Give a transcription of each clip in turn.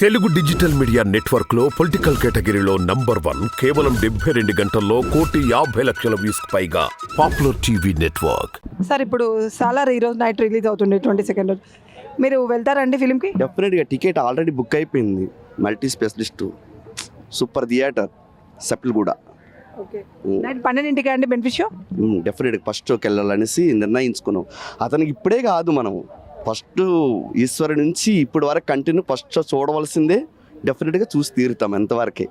Telugu digital media network లో political కేటగిరీలో number 1 కేవలం 72 గంటల్లో 1,50,00,000 వ్యూస్ పైగా పాపులర్ టీవీ నెట్వర్క్. సార్ ఇప్పుడు సాలార్ ఈరోజు నైట్ రిలీజ్ అవుతుంది 22nd రోజు. మీరు వెళ్తారండి ఫిలింకి? డెఫినెట్గా టికెట్ ఆల్రెడీ బుక్ అయిపోయింది. Multi specialist super theatre Sappilguda. Okay, night 12ంటికి అండి బెనిఫిట్ షో. డెఫినెట్గా ఫస్ట్ షోకి వెళ్ళాలనేసి నిర్ణయించుకున్నాం. అతనికి ఇప్పుడే కాదు, మనం ఫస్ట్ ఈశ్వరు నుంచి ఇప్పటి వరకు కంటిన్యూ ఫస్ట్ షో చూడవలసిందే. డెఫినెట్గా చూసి తీరుతాం ఎంతవరకే.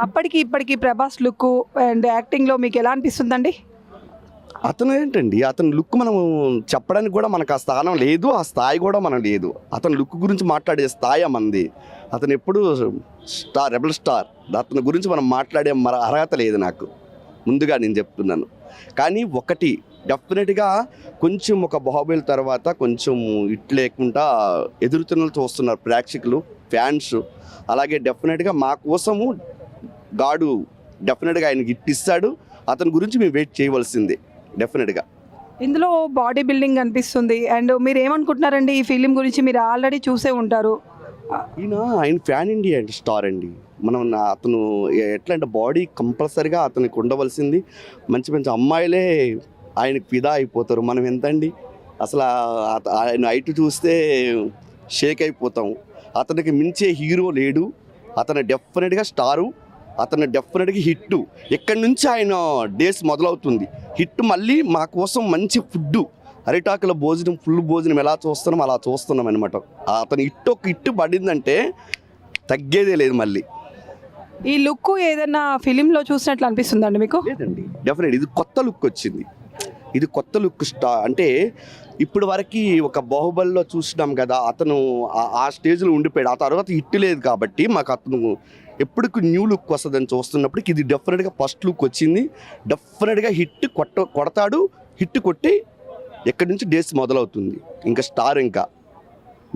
అప్పటికి ఇప్పటికి ప్రభాస్ లుక్ అండ్ యాక్టింగ్లో మీకు ఎలా అనిపిస్తుందండి? అతను ఏంటండి, అతని లుక్ మనం చెప్పడానికి కూడా మనకు ఆ స్థానం లేదు, ఆ స్థాయి కూడా మనం లేదు. అతని లుక్ గురించి మాట్లాడే స్థాయి మంది. అతను ఎప్పుడు స్టార్, రెబల్ స్టార్. అతని గురించి మనం మాట్లాడే అర్హత లేదు నాకు, ముందుగా నేను చెప్తున్నాను. కానీ ఒకటి డెఫినెట్గా కొంచెం ఒక బాహుబలి తర్వాత కొంచెం ఇట్ లేకుండా ఎదురుతున్నలు చూస్తున్నారు ప్రేక్షకులు, ఫ్యాన్స్. అలాగే డెఫినెట్గా మా కోసము గాడు డెఫినెట్గా ఆయనకి హిట్ ఇస్తాడు. అతని గురించి మేము వెయిట్ చేయవలసిందే డెఫినెట్గా. ఇందులో బాడీ బిల్డింగ్ అనిపిస్తుంది. అండ్ మీరు ఏమనుకుంటున్నారండి ఈ ఫిలిం గురించి? మీరు ఆల్రెడీ చూసే ఉంటారు. ఆయన ఫ్యాన్ ఇండియా స్టార్ అండి. మనం అతను ఎట్లా అంటే బాడీ కంపల్సరీగా అతనికి ఉండవలసింది. మంచి మంచి అమ్మాయిలే ఆయనకు ఫిదా అయిపోతారు. మనం ఎంతండి అసలు ఆయన హైట్ చూస్తే షేక్ అయిపోతాం. అతనికి మించే హీరో లేడు. అతను డెఫినెట్గా స్టారు. అతను డెఫినెట్గా హిట్. ఎక్కడి నుంచి ఆయన డేస్ మొదలవుతుంది హిట్. మళ్ళీ మా కోసం మంచి ఫుడ్, అరిటాకుల భోజనం, ఫుల్ భోజనం ఎలా చూస్తున్నాం అలా చూస్తున్నాం అనమాట. అతను హిట్ పడిందంటే తగ్గేదే లేదు. మళ్ళీ ఈ లుక్ ఏదైనా ఫిలింలో చూసినట్లు అనిపిస్తుందండి మీకు? లేదండి, డెఫినెట్ ఇది కొత్త లుక్ వచ్చింది. ఇది కొత్త లుక్ అంటే ఇప్పుడు వరకు ఒక బాహుబలిలో చూసినాం కదా, అతను ఆ స్టేజ్లో ఉండిపోయాడు. ఆ తర్వాత హిట్ లేదు కాబట్టి మాకు అతను ఎప్పటికి న్యూ లుక్ వస్తుందని చూస్తున్నప్పటికి ఇది డెఫినెట్గా ఫస్ట్ లుక్ వచ్చింది. డెఫినెట్గా హిట్ కొడతాడు. హిట్ కొట్టి ఎక్కడి నుంచి డేస్ మొదలవుతుంది. ఇంకా స్టార్. ఇంకా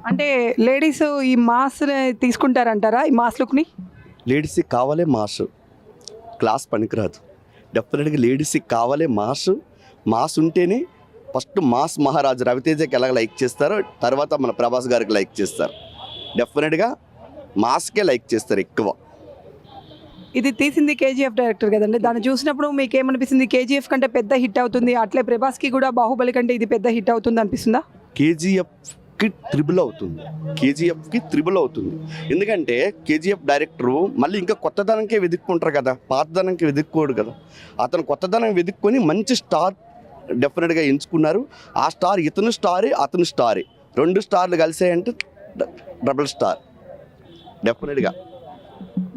అంటే లేడీస్ ఈ మాస్ తీసుకుంటారంటారా? ఈ మాస్ లుక్ని లేడీస్కి కావాలే మాస్, క్లాస్ పనికిరాదు. డెఫినెట్గా లేడీస్కి కావాలే మాస్. మాస్ ఉంటేనే ఫస్ట్ మాస్ మహారాజు రవితేజకి ఎలా లైక్ చేస్తారో తర్వాత మన ప్రభాస్ గారికి లైక్ చేస్తారు. డెఫినెట్గా మాస్కే లైక్ చేస్తారు ఎక్కువ. ఇది తీసింది కేజీఎఫ్ డైరెక్టర్ కదండి. దాన్ని చూసినప్పుడు మీకు ఏమనిపిస్తుంది? కేజీఎఫ్ కంటే పెద్ద హిట్ అవుతుంది, అట్లే ప్రభాస్కి కూడా బాహుబలి కంటే ఇది పెద్ద హిట్ అవుతుంది అనిపిస్తుందా? కేజీఎఫ్కి త్రిబుల్ అవుతుంది. కేజీఎఫ్కి త్రిబుల్ అవుతుంది. ఎందుకంటే కేజీఎఫ్ డైరెక్టరు మళ్ళీ ఇంకా కొత్తదనంకే వెతుక్కుంటారు కదా, పాతదనంకి వెతుక్కోడు కదా. అతను కొత్తదనం వెతుక్కొని మంచి స్టార్ డెఫినెట్గా ఎంచుకున్నారు. ఆ స్టార్ ఇతను స్టారే, అతను స్టారే. 2 స్టార్లు కలిసాయంటే డబుల్ స్టార్ డెఫినెట్గా.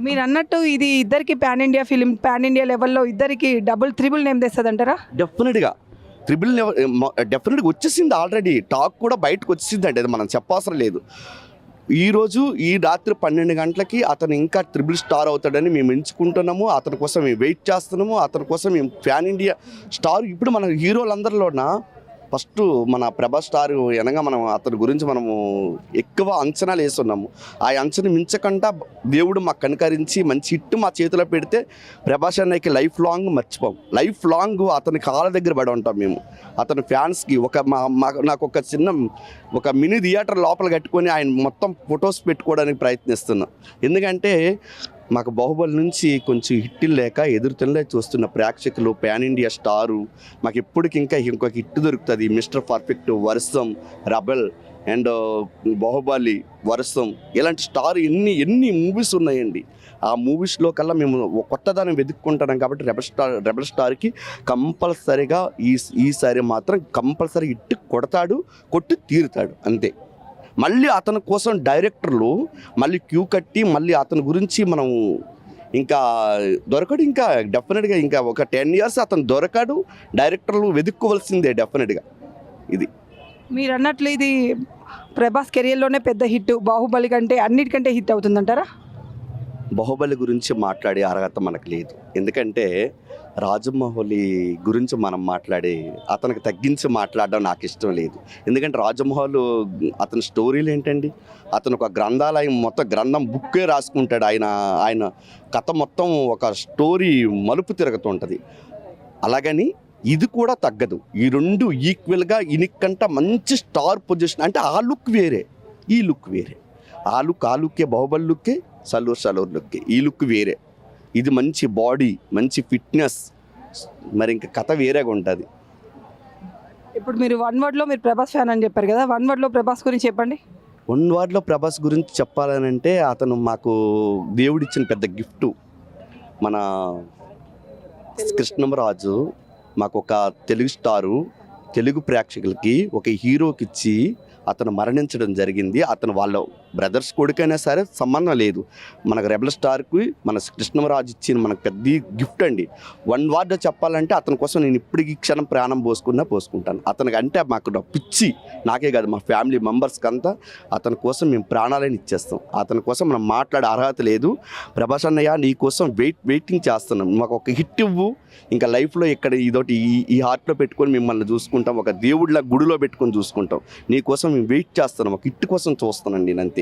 మీరు అన్నట్టు ఇది ఇద్దరికి pan India film, pan India లెవెల్లో ఇద్దరికి డబుల్ త్రిబుల్ నేమ్ తెస్తుంది అంటారా? డెఫినెట్గా త్రిబుల్ డెఫినెట్గా వచ్చేసింది. ఆల్రెడీ టాక్ కూడా బయటకు వచ్చేసింది. అంటే అది మనం చెప్పవసరం లేదు. ఈరోజు ఈ రాత్రి 12 గంటలకి అతను ఇంకా త్రిబుల్ స్టార్ అవుతాడని మేము ఎంచుకుంటున్నాము. అతని కోసం మేము వెయిట్ చేస్తున్నాము. అతని కోసం మేము ఫ్యాన్ ఇండియా స్టార్. ఇప్పుడు మన హీరోలందరిలోన ఫస్ట్ మన ప్రభాస్ స్టార్ అనగా మనం అతని గురించి మనము ఎక్కువ అంచనాలు వేస్తున్నాము. ఆ అంచనా మించకుండా దేవుడు మాకు కనుకరించి మంచి హిట్ మా చేతిలో పెడితే ప్రభాస్ అన్నయ్యకి లైఫ్ లాంగ్ మర్చిపోం. లైఫ్ లాంగ్ అతని కాళ్ళ దగ్గర పడి ఉంటాం మేము. అతని ఫ్యాన్స్కి నాకు ఒక మినీ థియేటర్ లోపల కట్టుకొని ఆయన మొత్తం ఫొటోస్ పెట్టుకోవడానికి ప్రయత్నిస్తున్నాం. ఎందుకంటే మాకు బాహుబలి నుంచి కొంచెం హిట్లు లేక ఎదురుతలే చూస్తున్న ప్రేక్షకులు, పాన్ ఇండియా స్టారు మాకు ఎప్పటికి ఇంకా ఇంకొక హిట్ దొరుకుతుంది. మిస్టర్ పర్ఫెక్ట్, వర్షం, రెబెల్ అండ్ బాహుబలి, వర్షం ఇలాంటి స్టార్ ఎన్ని మూవీస్ ఉన్నాయండి. ఆ మూవీస్లో కల్లా మేము కొత్తదాన్ని వెతుక్కుంటున్నాం కాబట్టి రెబల్ స్టార్కి కంపల్సరీగా ఈసారి మాత్రం కంపల్సరీ హిట్ కొట్టి తీరుతాడు అంతే. మళ్ళీ అతని కోసం డైరెక్టర్లు మళ్ళీ క్యూ కట్టి మళ్ళీ అతని గురించి మనం ఇంకా దొరకడు. ఇంకా డెఫినెట్గా ఇంకా ఒక 10 years అతను దొరకడు. డైరెక్టర్లు వెతుక్కోవలసిందే డెఫినెట్గా. ఇది మీరు అన్నట్లు ఇది ప్రభాస్ కెరియర్లోనే పెద్ద హిట్, బాహుబలి కంటే అన్నిటికంటే హిట్ అవుతుందంటారా? బాహుబలి గురించి మాట్లాడే అర్హత మనకు లేదు. ఎందుకంటే రాజమౌళి గురించి మనం అతనికి తగ్గించి మాట్లాడడం నాకు ఇష్టం లేదు. ఎందుకంటే రాజమౌళి అతని స్టోరీలు ఏంటండి, అతను ఒక గ్రంథాలయం మొత్తం గ్రంథం బుక్కే రాసుకుంటాడు. ఆయన కథ మొత్తం ఒక స్టోరీ మలుపు తిరుగుతుంటుంది. అలాగని ఇది కూడా తగ్గదు. ఈ 2 ఈక్వల్గా ఇనికంట మంచి స్టార్ పొజిషన్. అంటే ఆ లుక్ వేరే, ఈ లుక్ వేరే. ఆ లుక్కే బాహుబలి లుక్కే, సలూర్ లుక్కే. ఈ లుక్ వేరే. ఇది మంచి బాడీ, మంచి ఫిట్నెస్, మరి ఇంకా కథ వేరేగా ఉంటుంది. ఇప్పుడు మీరు వన్ వర్డ్లో మీరు ప్రభాస్ ఫ్యాన్ అని చెప్పారు కదా, వన్ వర్డ్లో ప్రభాస్ గురించి చెప్పండి. వన్ వర్డ్లో ప్రభాస్ గురించి చెప్పాలనంటే అతను మాకు దేవుడిచ్చిన పెద్ద గిఫ్ట్. మన కృష్ణరాజు మాకు ఒక తెలుగు స్టారు, తెలుగు ప్రేక్షకులకి ఒక హీరోకి ఇచ్చి అతను మరణించడం జరిగింది. అతను వాళ్ళ బ్రదర్స్ కొడుకైనా సరే సంబంధం లేదు. మనకు రెబల్ స్టార్కి మన కృష్ణరాజు ఇచ్చిన మనకు పెద్ద గిఫ్ట్ అండి. వన్ వర్డ్ చెప్పాలంటే అతని కోసం నేను ఇప్పటికీ క్షణం ప్రాణం పోసుకుంటాను. అతనికి అంటే మాకు పిచ్చి, నాకే కాదు మా ఫ్యామిలీ మెంబర్స్కి అంతా అతని కోసం మేము ప్రాణాలని ఇచ్చేస్తాం. అతని కోసం మనం మాట్లాడే అర్హత లేదు. ప్రభాస్ అన్నయ్య నీ కోసం వెయిటింగ్ చేస్తున్నాం, మాకు ఒక హిట్ ఇవ్వు, ఇంకా లైఫ్లో ఇక్కడ ఇదొకటి ఈ హార్ట్లో పెట్టుకొని మిమ్మల్ని చూసుకుంటాం, ఒక దేవుడిలా గుడిలో పెట్టుకొని చూసుకుంటాం. నీ కోసం మేము వెయిట్ చేస్తున్నాం, ఒక హిట్ కోసం చూస్తానండి అంతే.